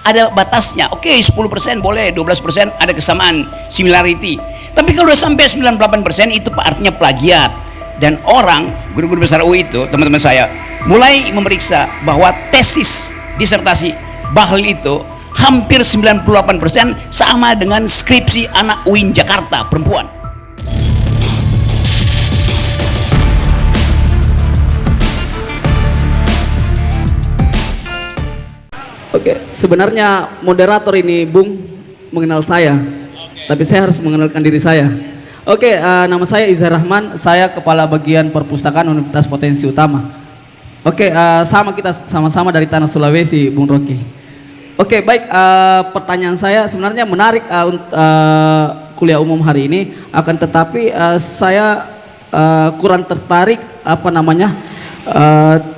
ada batasnya. Oke, 10% boleh, 12% ada kesamaan, similarity. Tapi kalau udah sampai 98% itu artinya plagiat. Dan orang, guru-guru besar UI itu, teman-teman saya, mulai memeriksa bahwa tesis disertasi Bahlil itu hampir 98% sama dengan skripsi anak UIN Jakarta perempuan. Oke, sebenarnya moderator ini Bung mengenal saya, tapi saya harus mengenalkan diri saya. Oke, nama saya Izhar Rahman, saya Kepala Bagian Perpustakaan Universitas Potensi Utama. Oke, kita sama-sama dari Tanah Sulawesi, Bung Rocky. Oke, baik, pertanyaan saya sebenarnya menarik kuliah umum hari ini, akan tetapi saya kurang tertarik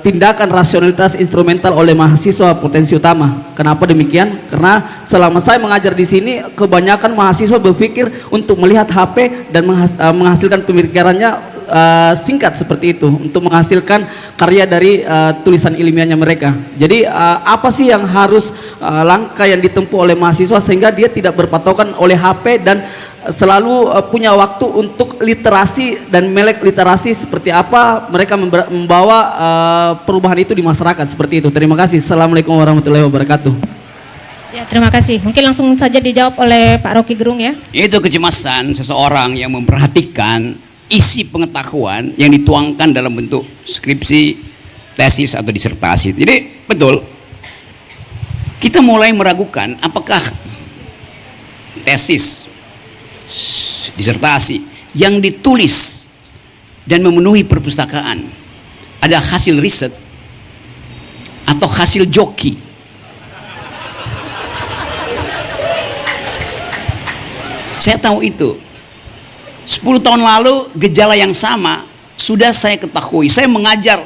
tindakan rasionalitas instrumental oleh mahasiswa Potensi Utama. Kenapa demikian? Karena selama saya mengajar di sini, kebanyakan mahasiswa berpikir untuk melihat HP dan menghasilkan pemikirannya singkat seperti itu, untuk menghasilkan karya dari tulisan ilmiahnya mereka. Jadi apa sih yang harus langkah yang ditempuh oleh mahasiswa sehingga dia tidak berpatokan oleh HP dan selalu punya waktu untuk literasi dan melek literasi, seperti apa mereka membawa perubahan itu di masyarakat seperti itu. Terima kasih. Assalamualaikum warahmatullahi wabarakatuh. Ya, terima kasih. Mungkin langsung saja dijawab oleh Pak Rocky Gerung ya. Itu kecemasan seseorang yang memperhatikan isi pengetahuan yang dituangkan dalam bentuk skripsi, tesis atau disertasi. Jadi betul, kita mulai meragukan apakah tesis, disertasi yang ditulis dan memenuhi perpustakaan ada hasil riset atau hasil joki. Saya tahu itu. 10 tahun lalu gejala yang sama sudah saya ketahui. Saya mengajar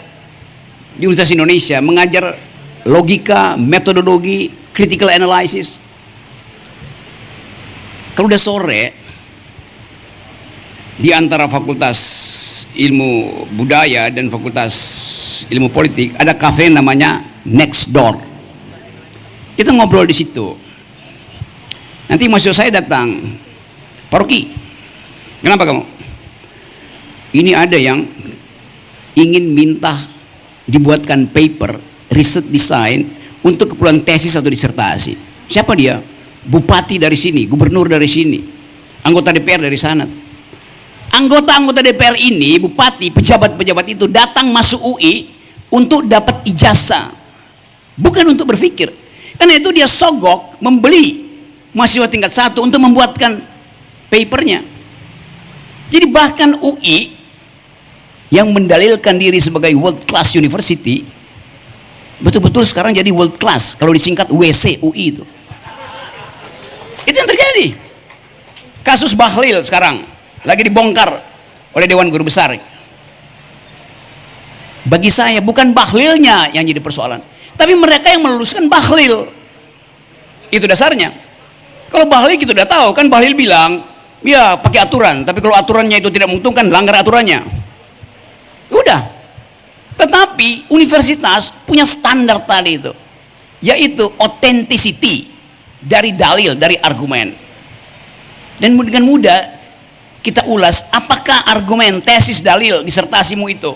di Universitas Indonesia, mengajar logika, metodologi, critical analysis. Kalau udah sore, di antara Fakultas Ilmu Budaya dan Fakultas Ilmu Politik ada kafe namanya Next Door. Kita ngobrol di situ. Nanti mahasiswa saya datang, Pak Rocky, kenapa kamu? Ini ada yang ingin minta dibuatkan paper riset desain untuk keperluan tesis atau disertasi. Siapa dia? Bupati dari sini, gubernur dari sini, anggota DPR dari sana. Anggota-anggota DPR ini, bupati, pejabat-pejabat itu datang masuk UI untuk dapat ijazah, bukan untuk berpikir. Karena itu dia sogok membeli mahasiswa tingkat 1 untuk membuatkan papernya. Jadi bahkan UI yang mendalilkan diri sebagai world class university betul-betul sekarang jadi world class kalau disingkat WC UI itu. Itu yang terjadi. Kasus Bahlil sekarang lagi dibongkar oleh Dewan Guru Besar. Bagi saya bukan Bahlilnya yang jadi persoalan, tapi mereka yang meluluskan Bahlil. Itu dasarnya. Kalau Bahlil kita udah tahu kan, Bahlil bilang ya pakai aturan, tapi kalau aturannya itu tidak menguntungkan, langgar aturannya. Udah. Tetapi universitas punya standar tadi itu, yaitu authenticity dari dalil, dari argumen. Dan dengan mudah kita ulas apakah argumen, tesis, dalil, disertasimu itu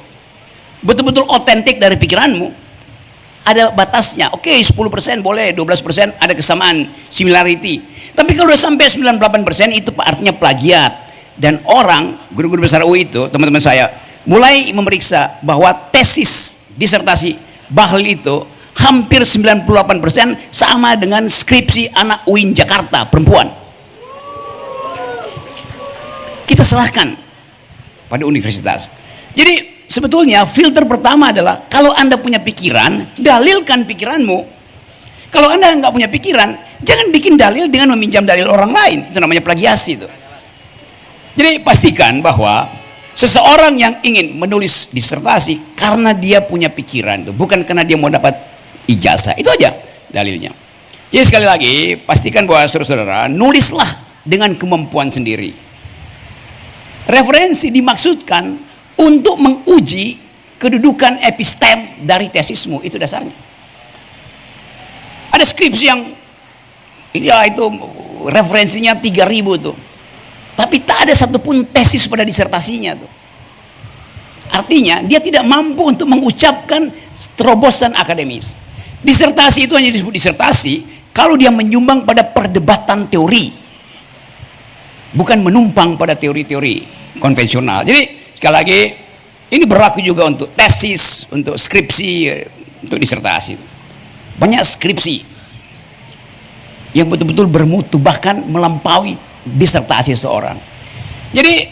betul-betul otentik dari pikiranmu. Ada batasnya. Oke, 10% boleh, 12% ada kesamaan, similarity. Tapi kalau udah sampai 98% itu artinya plagiat. Dan orang, guru-guru besar UI itu, teman-teman saya, mulai memeriksa bahwa tesis disertasi Bahlil itu hampir 98% sama dengan skripsi anak UIN Jakarta perempuan. Kita serahkan pada universitas. Jadi sebetulnya filter pertama adalah kalau Anda punya pikiran, dalilkan pikiranmu. Kalau Anda nggak punya pikiran, jangan bikin dalil dengan meminjam dalil orang lain. Itu namanya plagiasi itu. Jadi pastikan bahwa seseorang yang ingin menulis disertasi karena dia punya pikiran itu, bukan karena dia mau dapat ijazah. Itu aja dalilnya. Jadi sekali lagi pastikan bahwa saudara-saudara nulislah dengan kemampuan sendiri. Referensi dimaksudkan untuk menguji kedudukan epistem dari tesismu, itu dasarnya. Ada skripsi yang Iya, itu referensinya 3.000 tuh. Tapi tak ada satupun tesis pada disertasinya tuh. Artinya dia tidak mampu untuk mengucapkan terobosan akademis. Disertasi itu hanya disebut disertasi kalau dia menyumbang pada perdebatan teori, bukan menumpang pada teori-teori konvensional. Jadi sekali lagi ini berlaku juga untuk tesis, untuk skripsi, untuk disertasi. Banyak skripsi yang betul-betul bermutu bahkan melampaui disertasi seorang. Jadi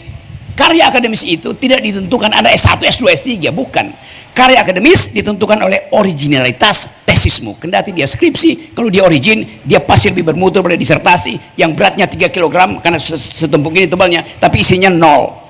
karya akademis itu tidak ditentukan ada S1, S2, S3, bukan. Karya akademis ditentukan oleh originalitas tesismu. Kendati dia skripsi, kalau dia origin, dia pasti lebih bermutu pada disertasi yang beratnya 3 kg karena setumpuk ini tebalnya, tapi isinya 0.